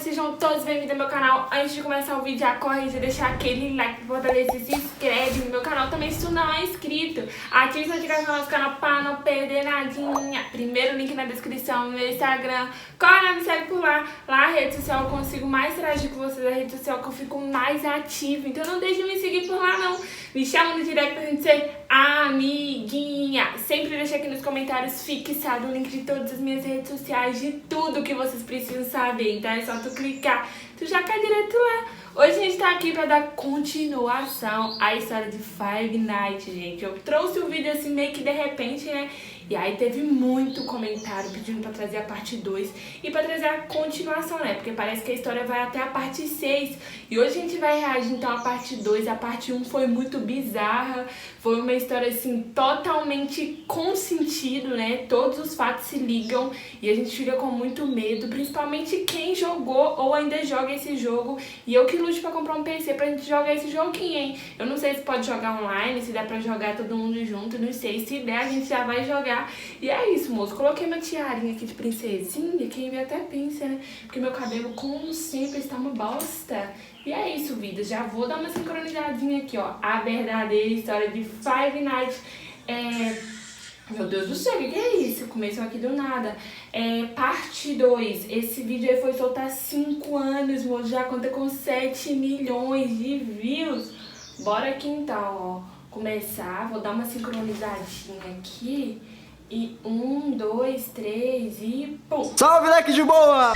sejam todos bem-vindos ao meu canal. Antes de começar o vídeo, já corre de deixar aquele like pra fortalecer, se inscreve no meu canal também se tu não é inscrito. Ative as notificações no nosso canal pra não perder nadinha. Primeiro link na descrição, no meu Instagram. Corre lá, me segue por lá. Lá a rede social eu consigo mais interagir com vocês, a rede social que eu fico mais ativa. Então não deixe de me seguir por lá não. Me chama no direct pra gente ser amiguinha. Sempre deixa aqui nos comentários fixado o link de todas as minhas redes sociais, de tudo que vocês precisam saber. Então é só tu clicar, tu já cai direto lá. Hoje a gente tá aqui pra dar continuação à história de Five Nights, gente. Eu trouxe o vídeo assim meio que de repente, né? E aí teve muito comentário pedindo pra trazer a parte 2 e pra trazer a continuação, né? Porque parece que a história vai até a parte 6. E hoje a gente vai reagir então à parte 2. A parte 1 foi muito bizarra. Foi uma história assim totalmente com sentido, né? Todos os fatos se ligam e a gente fica com muito medo. Principalmente quem jogou ou ainda joga esse jogo. E eu que luto pra comprar um PC pra gente jogar esse joguinho, hein? Eu não sei se pode jogar online, se dá pra jogar todo mundo junto. Não sei, se der a gente já vai jogar. E é isso, moço. Coloquei minha tiarinha aqui de princesinha. Quem vê até pensa, né? Porque meu cabelo, como sempre, está uma bosta. E é isso, vida. Já vou dar uma sincronizadinha aqui, ó. A verdadeira história de Five Nights. Meu Deus do céu, o que é isso? Começou aqui do nada. Parte 2. Esse vídeo aí foi soltar há 5 anos, moço. Já conta com 7 milhões de views. Bora aqui então, ó. Começar. Vou dar uma sincronizadinha aqui. E 1, 2, 3 e pum! Salve, leque de boa!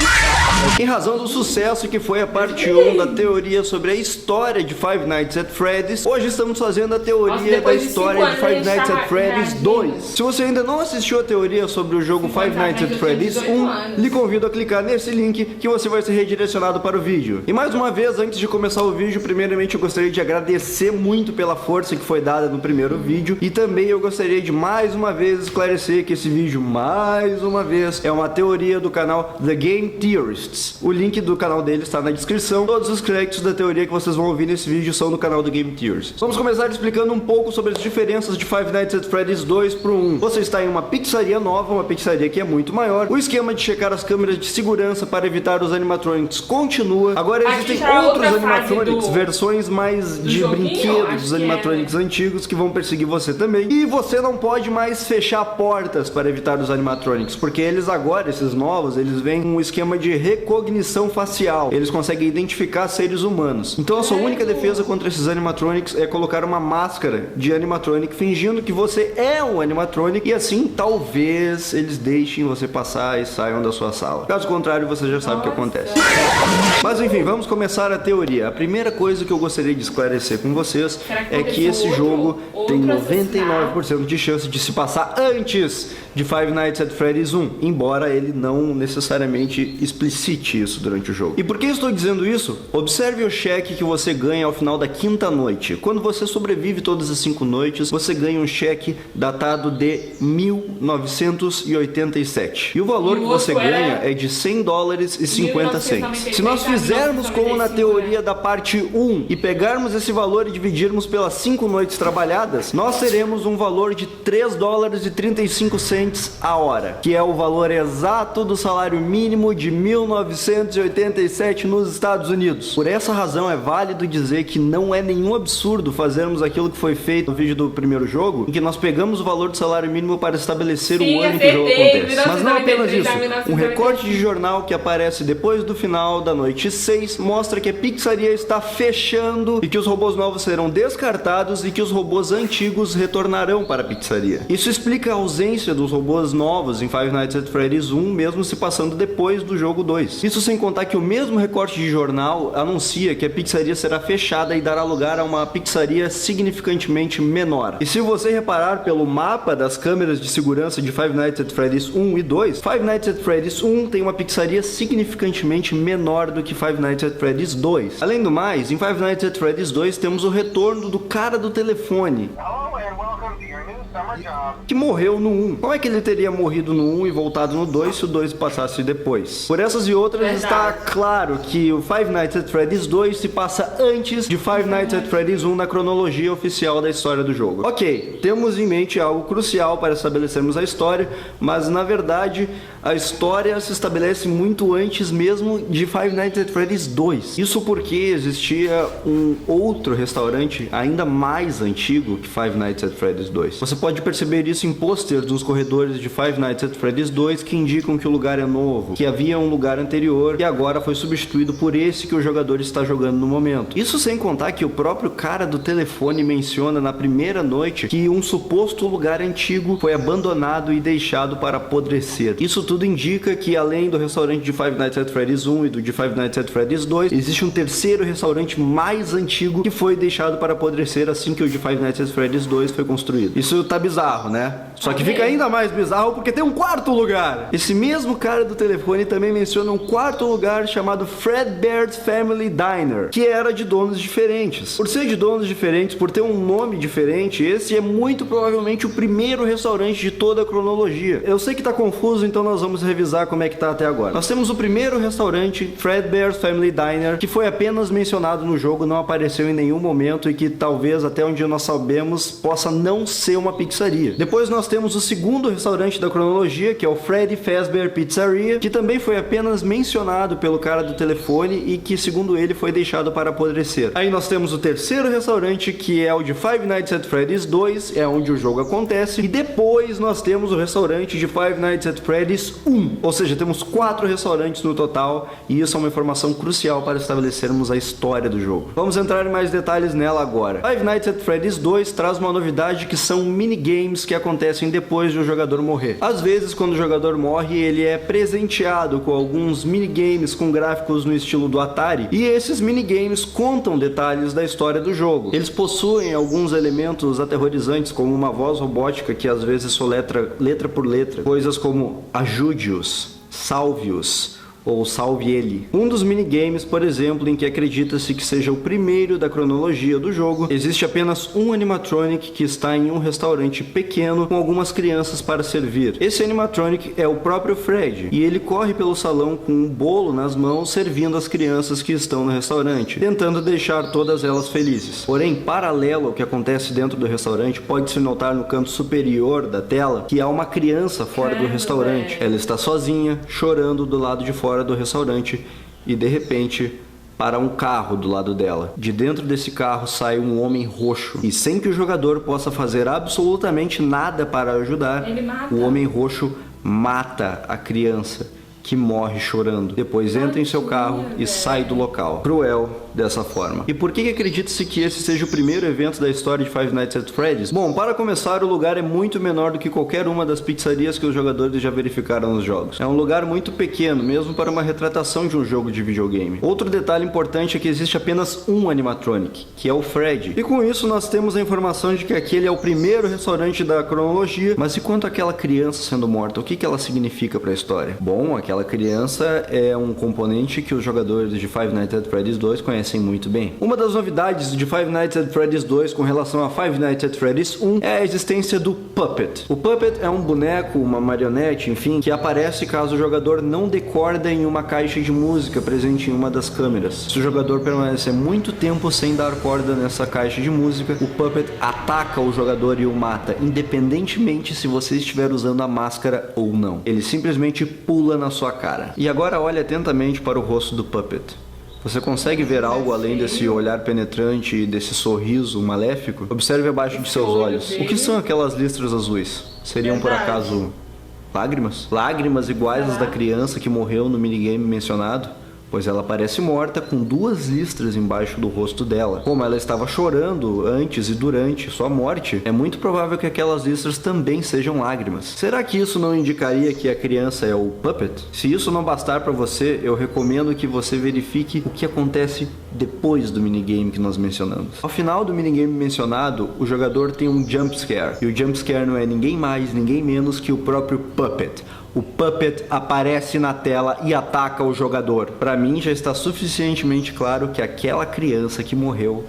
Em razão do sucesso que foi a parte 1 da teoria sobre a história de Five Nights at Freddy's, hoje estamos fazendo a teoria da história de Five Nights at Freddy's 2. Se você ainda não assistiu a teoria sobre o jogo Five Nights at Freddy's 1, lhe convido a clicar nesse link que você vai ser redirecionado para o vídeo. E mais uma vez, antes de começar o vídeo, primeiramente eu gostaria de agradecer muito pela força que foi dada no primeiro vídeo, e também eu gostaria de mais uma vez esclarecer que esse vídeo, mais uma vez, é uma teoria do canal The Game Theorists. O link do canal dele está na descrição. Todos os créditos da teoria que vocês vão ouvir nesse vídeo são do canal The Game Theorists. Vamos começar explicando um pouco sobre as diferenças de Five Nights at Freddy's 2 pro 1. Você está em uma pizzaria nova, uma pizzaria que é muito maior. O esquema de checar as câmeras de segurança para evitar os animatronics continua. Agora existem outros animatronics, versões mais de brinquedo dos animatronics antigos que vão perseguir você também. E você não pode mais fechar portas para evitar os animatronics, porque eles agora, esses novos, eles vêm com um esquema de recognição facial. Eles conseguem identificar seres humanos. Então a sua única defesa contra esses animatronics é colocar uma máscara de animatronic fingindo que você é um animatronic, e assim talvez eles deixem você passar e saiam da sua sala. Caso contrário, você já sabe o que acontece. Mas enfim, vamos começar a teoria. A primeira coisa que eu gostaria de esclarecer com vocês é que esse jogo tem 99% de chance de se passar antes de Five Nights at Freddy's 1, embora ele não necessariamente explicite isso durante o jogo. E por que estou dizendo isso? Observe o cheque que você ganha ao final da 5ª noite. Quando você sobrevive todas as 5 noites, você ganha um cheque datado de 1987. E o valor que você ganha é de $100,50. Se nós fizermos como na teoria da parte 1 e pegarmos esse valor e dividirmos pelas 5 noites trabalhadas, nós teremos um valor de $3,35 a hora, que é o valor exato do salário mínimo de 1987 nos Estados Unidos. Por essa razão é válido dizer que não é nenhum absurdo fazermos aquilo que foi feito no vídeo do primeiro jogo, em que nós pegamos o valor do salário mínimo para estabelecer o ano que o jogo acontece. Mas não apenas isso, um recorte de jornal que aparece depois do final da noite 6 mostra que a pizzaria está fechando e que os robôs novos serão descartados e que os robôs antigos retornarão para a pizzaria. Isso explica a ausência dos robôs novos em Five Nights at Freddy's 1, mesmo se passando depois do jogo 2. Isso sem contar que o mesmo recorte de jornal anuncia que a pizzaria será fechada e dará lugar a uma pizzaria significantemente menor. E se você reparar pelo mapa das câmeras de segurança de Five Nights at Freddy's 1 e 2, Five Nights at Freddy's 1 tem uma pizzaria significantemente menor do que Five Nights at Freddy's 2. Além do mais, em Five Nights at Freddy's 2 temos o retorno do cara do telefone. que morreu no 1. Como é que ele teria morrido no 1 e voltado no 2 se o 2 passasse depois? Por essas e outras, está claro que o Five Nights at Freddy's 2 se passa antes de Five Nights at Freddy's 1 na cronologia oficial da história do jogo. Ok, temos em mente algo crucial para estabelecermos a história, mas na verdade a história se estabelece muito antes mesmo de Five Nights at Freddy's 2. Isso porque existia um outro restaurante ainda mais antigo que Five Nights at Freddy's 2. Você pode perceber isso em pôsteres nos corredores de Five Nights at Freddy's 2 que indicam que o lugar é novo, que havia um lugar anterior e agora foi substituído por esse que o jogador está jogando no momento. Isso sem contar que o próprio cara do telefone menciona na primeira noite que um suposto lugar antigo foi abandonado e deixado para apodrecer. Isso tudo indica que além do restaurante de Five Nights at Freddy's 1 e do de Five Nights at Freddy's 2, existe um terceiro restaurante mais antigo que foi deixado para apodrecer assim que o de Five Nights at Freddy's 2 foi construído. Isso tá bizarro, né? Só que fica ainda mais bizarro porque tem um quarto lugar. Esse mesmo cara do telefone também menciona um quarto lugar chamado Fredbear's Family Diner, que era de donos diferentes. Por ser de donos diferentes, por ter um nome diferente, esse é muito provavelmente o primeiro restaurante de toda a cronologia. Eu sei que tá confuso, então nós vamos revisar como é que tá até agora. Nós temos o primeiro restaurante, Fredbear's Family Diner, que foi apenas mencionado no jogo, não apareceu em nenhum momento e que talvez até onde nós sabemos possa não ser uma pizzaria. Depois nós temos o segundo restaurante da cronologia, que é o Freddy Fazbear Pizzeria, que também foi apenas mencionado pelo cara do telefone e que, segundo ele, foi deixado para apodrecer. Aí nós temos o terceiro restaurante, que é o de Five Nights at Freddy's 2, é onde o jogo acontece, e depois nós temos o restaurante de Five Nights at Freddy's 1, ou seja, temos 4 restaurantes no total, e isso é uma informação crucial para estabelecermos a história do jogo. Vamos entrar em mais detalhes nela agora. Five Nights at Freddy's 2 traz uma novidade que são minigames que acontecem depois de o jogador morrer. Às vezes, quando o jogador morre, ele é presenteado com alguns minigames com gráficos no estilo do Atari, e esses minigames contam detalhes da história do jogo. Eles possuem alguns elementos aterrorizantes, como uma voz robótica que às vezes soletra letra por letra, coisas como ajude-os, salve-os, ou salve ele. Um dos minigames, por exemplo, em que acredita-se que seja o primeiro da cronologia do jogo, existe apenas um animatronic que está em um restaurante pequeno com algumas crianças para servir. Esse animatronic é o próprio Fred, e ele corre pelo salão com um bolo nas mãos servindo as crianças que estão no restaurante, tentando deixar todas elas felizes. Porém, paralelo ao que acontece dentro do restaurante, pode-se notar no canto superior da tela que há uma criança fora do restaurante. Ela está sozinha, chorando do lado de fora do restaurante, e de repente para um carro do lado dela. De dentro desse carro sai um homem roxo, e sem que o jogador possa fazer absolutamente nada para ajudar, o homem roxo mata a criança, que morre chorando. Depois entra em seu carro e sai do local. Cruel dessa forma. E por que acredita-se que esse seja o primeiro evento da história de Five Nights at Freddy's? Bom, para começar, o lugar é muito menor do que qualquer uma das pizzarias que os jogadores já verificaram nos jogos. É um lugar muito pequeno, mesmo para uma retratação de um jogo de videogame. Outro detalhe importante é que existe apenas um animatronic, que é o Fred. E com isso nós temos a informação de que aquele é o primeiro restaurante da cronologia, mas e quanto àquela criança sendo morta? O que ela significa para a história? Bom, aquela criança é um componente que os jogadores de Five Nights at Freddy's 2 conhecem muito bem. Uma das novidades de Five Nights at Freddy's 2 com relação a Five Nights at Freddy's 1 é a existência do Puppet. O Puppet é um boneco, uma marionete, enfim, que aparece caso o jogador não dê corda em uma caixa de música presente em uma das câmeras. Se o jogador permanecer muito tempo sem dar corda nessa caixa de música, o Puppet ataca o jogador e o mata, independentemente se você estiver usando a máscara ou não. Ele simplesmente pula na sua cara. E agora olhe atentamente para o rosto do Puppet. Você consegue ver algo além desse olhar penetrante e desse sorriso maléfico? Observe abaixo de seus olhos. O que são aquelas listras azuis? Seriam por acaso lágrimas? Lágrimas iguais às da criança que morreu no minigame mencionado? Pois ela parece morta com 2 listras embaixo do rosto dela. Como ela estava chorando antes e durante sua morte, é muito provável que aquelas listras também sejam lágrimas. Será que isso não indicaria que a criança é o Puppet? Se isso não bastar para você, eu recomendo que você verifique o que acontece depois do minigame que nós mencionamos. Ao final do minigame mencionado, o jogador tem um jump scare, e o jump scare não é ninguém mais, ninguém menos que o próprio Puppet. O Puppet aparece na tela e ataca o jogador. Para mim já está suficientemente claro que aquela criança que morreu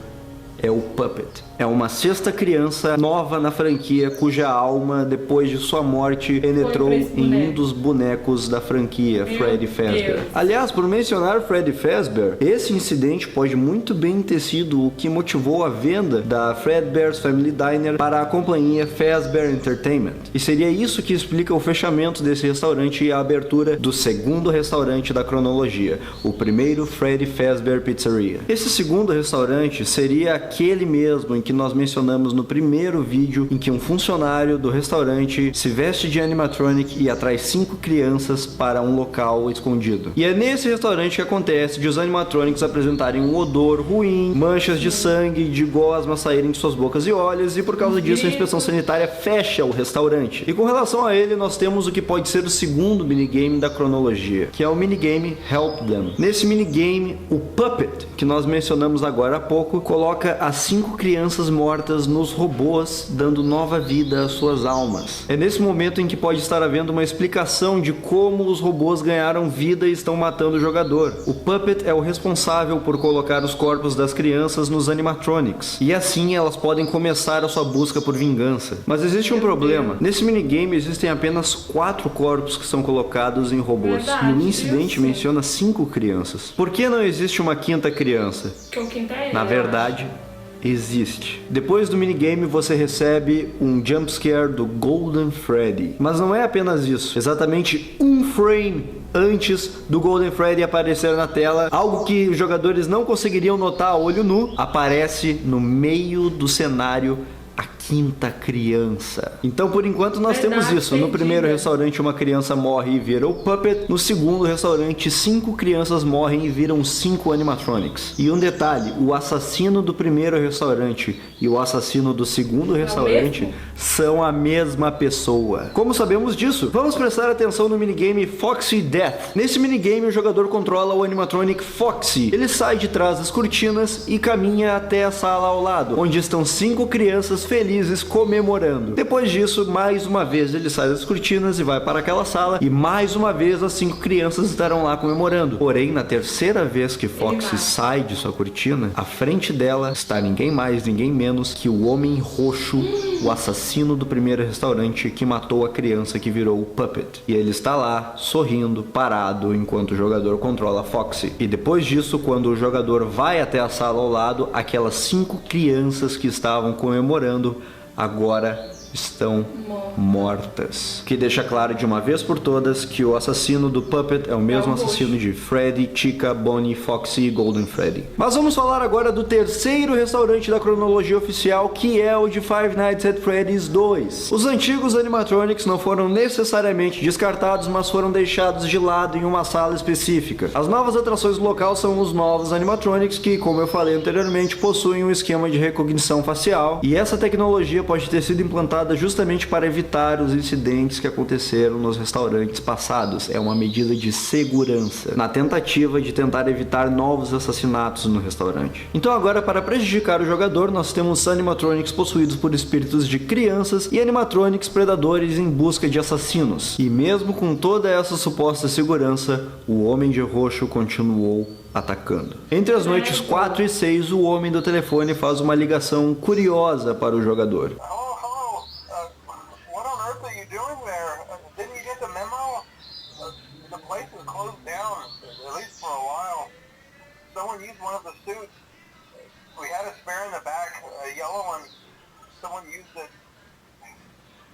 é o Puppet. É uma sexta criança nova na franquia, cuja alma, depois de sua morte, penetrou em um dos bonecos da franquia, Freddy Fazbear. Aliás, por mencionar Freddy Fazbear, esse incidente pode muito bem ter sido o que motivou a venda da Fazbear's Family Diner para a companhia Fazbear Entertainment. E seria isso que explica o fechamento desse restaurante e a abertura do segundo restaurante da cronologia, o primeiro Freddy Fazbear Pizzeria. Esse segundo restaurante seria aquele mesmo em que nós mencionamos no primeiro vídeo, em que um funcionário do restaurante se veste de animatronic e atrai 5 crianças para um local escondido. E é nesse restaurante que acontece de os animatronics apresentarem um odor ruim, manchas de sangue, de gosma saírem de suas bocas e olhos, e por causa disso a inspeção sanitária fecha o restaurante. E com relação a ele, nós temos o que pode ser o segundo minigame da cronologia, que é o minigame Help Them. Nesse minigame, o Puppet, que nós mencionamos agora há pouco, coloca as 5 crianças mortas nos robôs, dando nova vida às suas almas. É nesse momento em que pode estar havendo uma explicação de como os robôs ganharam vida e estão matando o jogador. O Puppet é o responsável por colocar os corpos das crianças nos animatronics, e assim elas podem começar a sua busca por vingança. Mas existe um problema. Nesse minigame existem apenas 4 corpos que são colocados em robôs. E o incidente menciona 5 crianças. Por que não existe uma quinta criança? Na verdade, existe. Depois do minigame você recebe um jumpscare do Golden Freddy. Mas não é apenas isso. Exatamente um frame antes do Golden Freddy aparecer na tela, algo que os jogadores não conseguiriam notar a olho nu, aparece no meio do cenário a quinta criança. Então, por enquanto, nós temos isso. No primeiro restaurante, uma criança morre e vira o Puppet. No segundo restaurante, 5 crianças morrem e viram 5 animatronics. E um detalhe, o assassino do primeiro restaurante e o assassino do segundo restaurante são a mesma pessoa. Como sabemos disso? Vamos prestar atenção no minigame Foxy Death. Nesse minigame, o jogador controla o animatronic Foxy. Ele sai de trás das cortinas e caminha até a sala ao lado, onde estão 5 crianças felizes comemorando. Depois disso, mais uma vez ele sai das cortinas e vai para aquela sala, e mais uma vez as 5 crianças estarão lá comemorando. Porém, na terceira vez que Foxy sai de sua cortina, à frente dela está ninguém mais, ninguém menos que o Homem Roxo, o assassino do primeiro restaurante que matou a criança que virou o Puppet. E ele está lá, sorrindo, parado, enquanto o jogador controla Foxy. E depois disso, quando o jogador vai até a sala ao lado, aquelas 5 crianças que estavam comemorando agora estão mortas. Que deixa claro de uma vez por todas que o assassino do Puppet é o mesmo assassino de Freddy, Chica, Bonnie, Foxy e Golden Freddy. Mas vamos falar agora do terceiro restaurante da cronologia oficial, que é o de Five Nights at Freddy's 2. Os antigos animatronics não foram necessariamente descartados, mas foram deixados de lado em uma sala específica. As novas atrações do local são os novos animatronics que, como eu falei anteriormente, possuem um esquema de recognição facial, e essa tecnologia pode ter sido implantada justamente para evitar os incidentes que aconteceram nos restaurantes passados. É uma medida de segurança, na tentativa de tentar evitar novos assassinatos no restaurante. Então agora, para prejudicar o jogador, nós temos animatronics possuídos por espíritos de crianças e animatronics predadores em busca de assassinos. E mesmo com toda essa suposta segurança, o Homem de Roxo continuou atacando. Entre as noites 4 e 6, o homem do telefone faz uma ligação curiosa para o jogador. Someone used one of the suits. We had a spare in the back, a yellow one. Someone used it.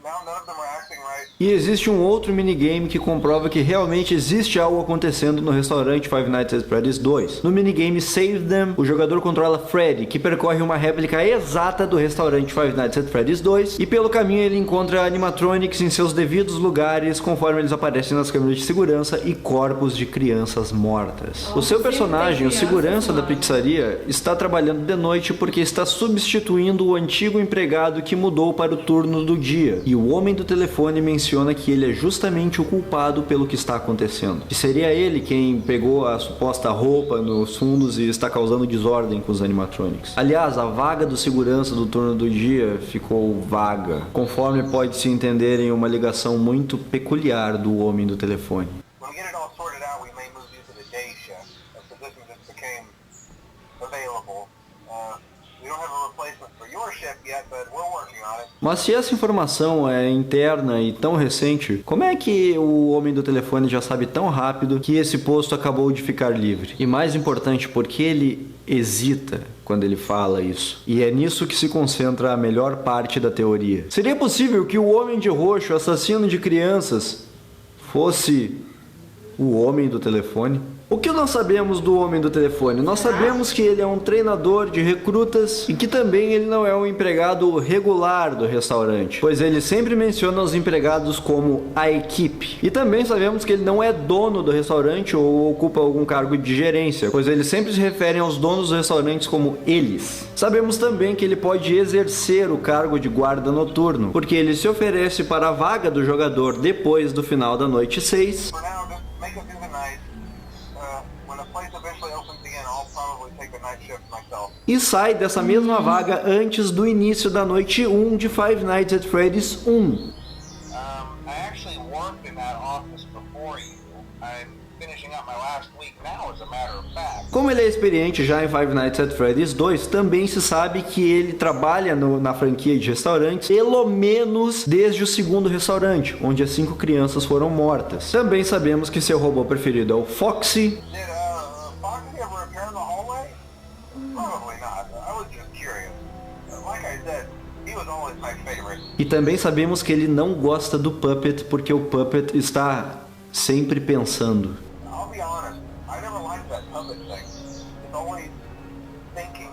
Now none of them are acting right. E existe um outro minigame que comprova que realmente existe algo acontecendo no restaurante Five Nights at Freddy's 2. No minigame Save Them, o jogador controla Freddy, que percorre uma réplica exata do restaurante Five Nights at Freddy's 2, e pelo caminho ele encontra animatronics em seus devidos lugares, conforme eles aparecem nas câmeras de segurança, e corpos de crianças mortas. O seu personagem, o segurança da pizzaria, está trabalhando de noite porque está substituindo o antigo empregado que mudou para o turno do dia. E o homem do telefone menciona que ele é justamente o culpado pelo que está acontecendo. Que seria ele quem pegou a suposta roupa nos fundos e está causando desordem com os animatronics. Aliás, a vaga do segurança do turno do dia ficou vaga, conforme pode se entender em uma ligação muito peculiar do homem do telefone. We don't have a replacement for your ship yet, but we're working on it. Mas se essa informação é interna e tão recente, como é que o homem do telefone já sabe tão rápido que esse posto acabou de ficar livre? E mais importante, por que ele hesita quando ele fala isso? E é nisso que se concentra a melhor parte da teoria. Seria possível que o Homem de Roxo, assassino de crianças, fosse o homem do telefone? O que nós sabemos do homem do telefone? Nós sabemos que ele é um treinador de recrutas e que também ele não é um empregado regular do restaurante, pois ele sempre menciona os empregados como a equipe. E também sabemos que ele não é dono do restaurante ou ocupa algum cargo de gerência, pois eles sempre se referem aos donos dos restaurantes como eles. Sabemos também que ele pode exercer o cargo de guarda noturno, porque ele se oferece para a vaga do jogador depois do final da noite 6. For now, just make it through the night. When the place eventually opens again, I'll probably take the night shift myself. E sai dessa mesma vaga antes do início da noite 1 de Five Nights at Freddy's 1. I actually worked in that office before you. I'm finishing up my last week now, as a matter of fact. Como ele é experiente já em Five Nights at Freddy's 2, também se sabe que ele trabalha na franquia de restaurantes pelo menos desde o segundo restaurante, onde as 5 crianças foram mortas. Também sabemos que seu robô preferido é o Foxy. Did Foxy ever appear in the hallway? Probably not. I was just curious. Like I said, he was always my favorite. E também sabemos que ele não gosta do Puppet porque o Puppet está sempre pensando. I'll be honest, I never liked that puppet thing. It's always thinking,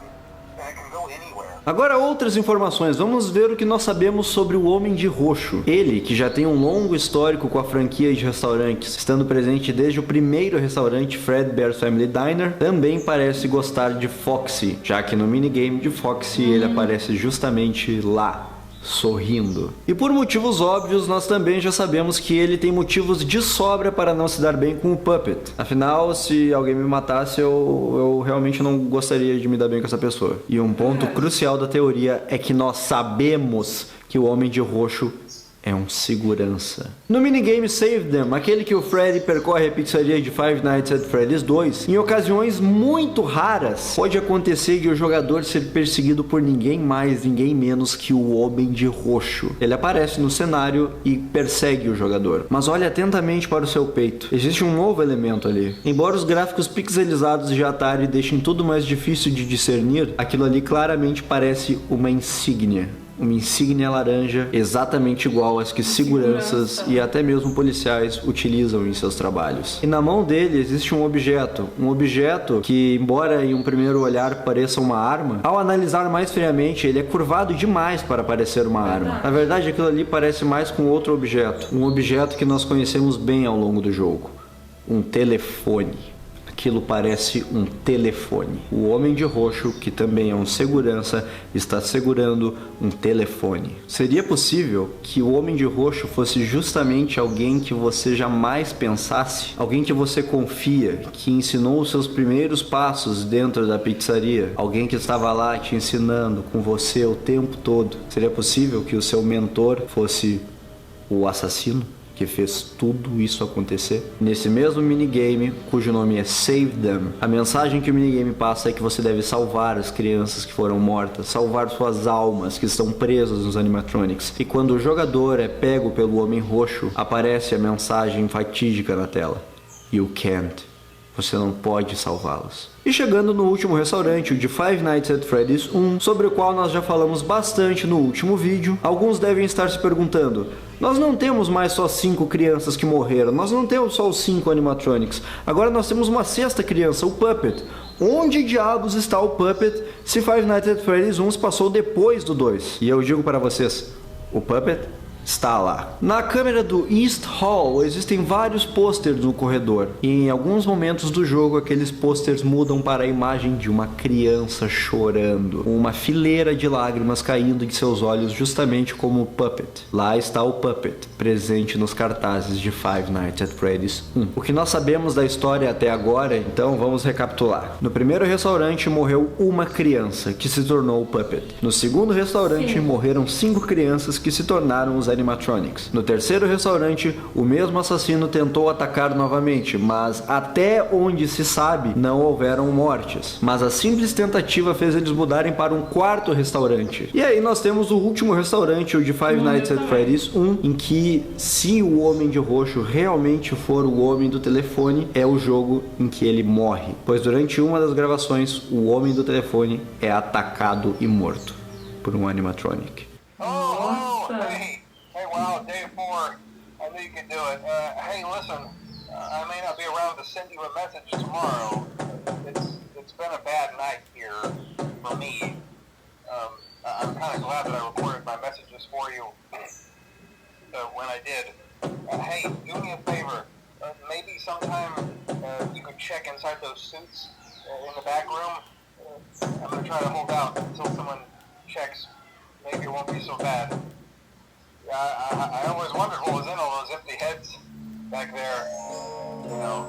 and it can go anywhere. Agora outras informações, vamos ver o que nós sabemos sobre o Homem de Roxo. Ele, que já tem um longo histórico com a franquia de restaurantes, estando presente desde o primeiro restaurante Fredbear's Family Diner, também parece gostar de Foxy, já que no minigame de Foxy ele aparece justamente lá, sorrindo. E por motivos óbvios, nós também já sabemos que ele tem motivos de sobra para não se dar bem com o Puppet. Afinal, se alguém me matasse, eu realmente não gostaria de me dar bem com essa pessoa. E um ponto crucial da teoria é que nós sabemos que o Homem de Roxo é um segurança. No minigame Save Them, aquele que o Freddy percorre a pizzaria de Five Nights at Freddy's 2, em ocasiões muito raras, pode acontecer de o jogador ser perseguido por ninguém mais, ninguém menos que o Homem de Roxo. Ele aparece no cenário e persegue o jogador. Mas olhe atentamente para o seu peito. Existe um novo elemento ali. Embora os gráficos pixelizados de Atari deixem tudo mais difícil de discernir, aquilo ali claramente parece uma insígnia. Uma insígnia laranja exatamente igual às que seguranças e até mesmo policiais utilizam em seus trabalhos. E na mão dele existe um objeto que, embora em um primeiro olhar pareça uma arma, ao analisar mais friamente ele é curvado demais para parecer uma arma. Na verdade, aquilo ali parece mais com outro objeto, um objeto que nós conhecemos bem ao longo do jogo, um telefone. Aquilo parece um telefone. O Homem de Roxo, que também é um segurança, está segurando um telefone. Seria possível que o Homem de Roxo fosse justamente alguém que você jamais pensasse? Alguém que você confia, que ensinou os seus primeiros passos dentro da pizzaria? Alguém que estava lá te ensinando com você o tempo todo? Seria possível que o seu mentor fosse o assassino que fez tudo isso acontecer? Nesse mesmo minigame, cujo nome é Save Them, a mensagem que o minigame passa é que você deve salvar as crianças que foram mortas, salvar suas almas que estão presas nos animatronics. E quando o jogador é pego pelo Homem Roxo, aparece a mensagem fatídica na tela: You can't. Você não pode salvá-los. E chegando no último restaurante, o de Five Nights at Freddy's 1, sobre o qual nós já falamos bastante no último vídeo, alguns devem estar se perguntando: nós não temos mais só 5 crianças que morreram, nós não temos só os 5 animatronics, agora nós temos uma 6ª criança, o Puppet. Onde diabos está o Puppet se Five Nights at Freddy's 1 se passou depois do 2? E eu digo para vocês, o Puppet está lá. Na câmera do East Hall existem vários posters no corredor, e em alguns momentos do jogo aqueles posters mudam para a imagem de uma criança chorando, com uma fileira de lágrimas caindo de seus olhos, justamente como o Puppet. Lá está o Puppet, presente nos cartazes de Five Nights at Freddy's 1. O que nós sabemos da história até agora, então vamos recapitular. No primeiro restaurante morreu uma criança, que se tornou o Puppet. No segundo restaurante morreram 5 crianças que se tornaram os animatronics. No terceiro restaurante, o mesmo assassino tentou atacar novamente, mas até onde se sabe, não houveram mortes. Mas a simples tentativa fez eles mudarem para um quarto restaurante. E aí nós temos o último restaurante, o de Five Nights at Freddy's 1, em que se o Homem de Roxo realmente for o homem do telefone, é o jogo em que ele morre. Pois durante uma das gravações, o homem do telefone é atacado e morto por um animatronic. Hey, wow, day 4. I knew you could do it. Hey, listen, I may not be around to send you a message tomorrow. It's been a bad night here for me. I'm kind of glad that I recorded my messages for you when I did. Hey, do me a favor. Maybe sometime you could check inside those suits in the back room. I'm going to try to hold out until someone checks. Maybe it won't be so bad. I always wondered what was in all those empty heads back there. You know.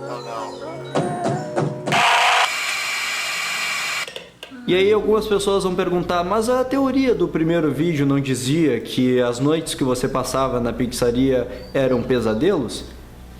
Oh no. E aí algumas pessoas vão perguntar, mas a teoria do primeiro vídeo não dizia que as noites que você passava na pizzaria eram pesadelos?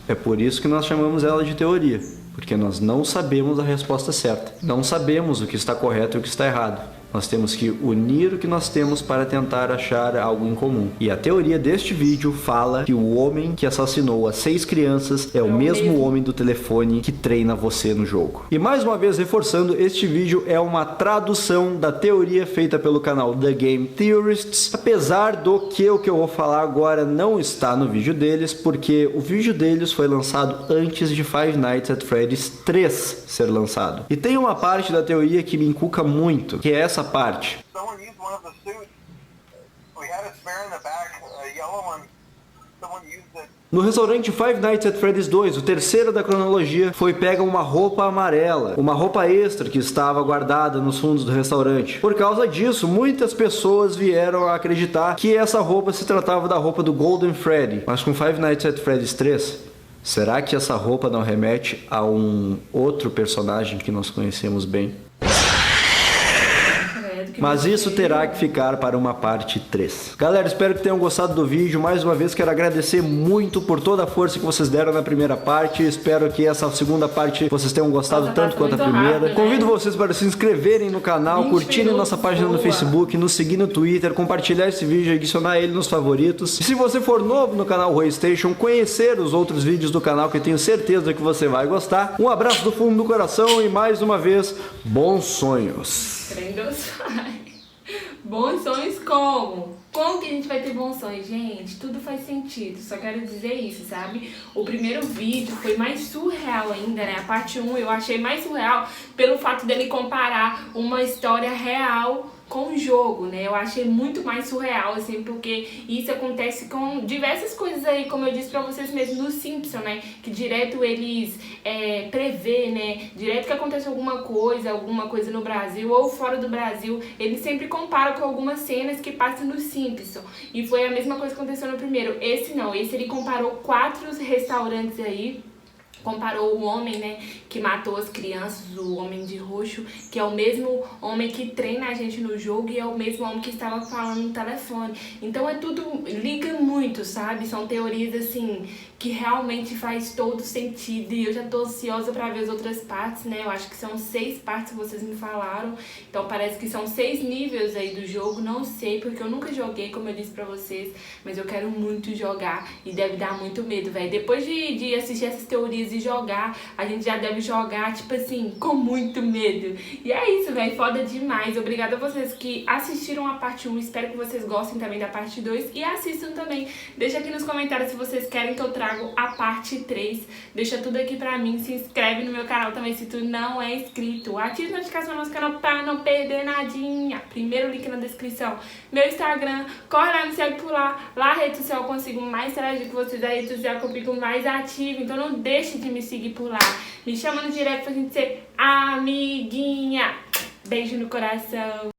É por isso que nós chamamos ela de teoria, porque nós não sabemos a resposta certa. Não sabemos o que está correto e o que está errado. Nós temos que unir o que nós temos para tentar achar algo em comum. E a teoria deste vídeo fala que o homem que assassinou as 6 crianças é o mesmo homem do telefone que treina você no jogo. E mais uma vez reforçando, este vídeo é uma tradução da teoria feita pelo canal The Game Theorists, apesar do que o que eu vou falar agora não está no vídeo deles, porque o vídeo deles foi lançado antes de Five Nights at Freddy's 3 ser lançado. E tem uma parte da teoria que me encuca muito, que é essa parte. Someone used one of the suits. We had a spare in the back, a yellow one. Someone used it. No restaurante Five Nights at Freddy's 2, o terceiro da cronologia, foi pega uma roupa amarela, uma roupa extra que estava guardada nos fundos do restaurante. Por causa disso, muitas pessoas vieram a acreditar que essa roupa se tratava da roupa do Golden Freddy. Mas com Five Nights at Freddy's 3, será que essa roupa não remete a um outro personagem que nós conhecemos bem? Mas isso terá que ficar para uma parte 3. Galera, espero que tenham gostado do vídeo. Mais uma vez quero agradecer muito por toda a força que vocês deram na primeira parte. Espero que essa segunda parte vocês tenham gostado tanto quanto a primeira. Rápido, né? Convido vocês para se inscreverem no canal, curtirem nossa página no Facebook, nos seguir no Twitter, compartilhar esse vídeo e adicionar ele nos favoritos. E se você for novo no canal Roystation, conhecer os outros vídeos do canal, que eu tenho certeza que você vai gostar. Um abraço do fundo do coração e mais uma vez, bons sonhos. Bons sonhos como? Como que a gente vai ter bons sonhos? Gente, tudo faz sentido, só quero dizer isso, sabe? O primeiro vídeo foi mais surreal ainda, né? A parte 1 eu achei mais surreal pelo fato dele comparar uma história real com o jogo, né? Eu achei muito mais surreal, assim, porque isso acontece com diversas coisas aí, como eu disse pra vocês mesmo no Simpsons, né? Que direto eles prevê, né? Direto que acontece alguma coisa no Brasil ou fora do Brasil, eles sempre comparam com algumas cenas que passam no Simpsons. E foi a mesma coisa que aconteceu no primeiro. Esse não, esse ele comparou 4 restaurantes aí. Comparou o homem, né, que matou as crianças, o Homem de Roxo, que é o mesmo homem que treina a gente no jogo e é o mesmo homem que estava falando no telefone. Então é tudo, liga muito, sabe? São teorias, assim, que realmente faz todo sentido e eu já tô ansiosa pra ver as outras partes, né? Eu acho que são 6 partes que vocês me falaram, então parece que são 6 níveis aí do jogo, não sei, porque eu nunca joguei, como eu disse pra vocês, mas eu quero muito jogar e deve dar muito medo, velho. Depois de assistir essas teorias e jogar, a gente já deve jogar, tipo assim, com muito medo. E é isso, velho, foda demais. Obrigada a vocês que assistiram a parte 1, espero que vocês gostem também da parte 2 e assistam também. Deixa aqui nos comentários se vocês querem que eu trago a parte 3. Deixa tudo aqui pra mim, se inscreve no meu canal também se tu não é inscrito. Ative a notificação no nosso canal pra não perder nadinha. Primeiro link na descrição. Meu Instagram, corre lá, me segue por lá. Lá, rede social, eu consigo mais interagir com vocês. A rede social que eu fico mais ativa, então não deixe de me seguir por lá. Me chama no direct pra gente ser amiguinha. Beijo no coração.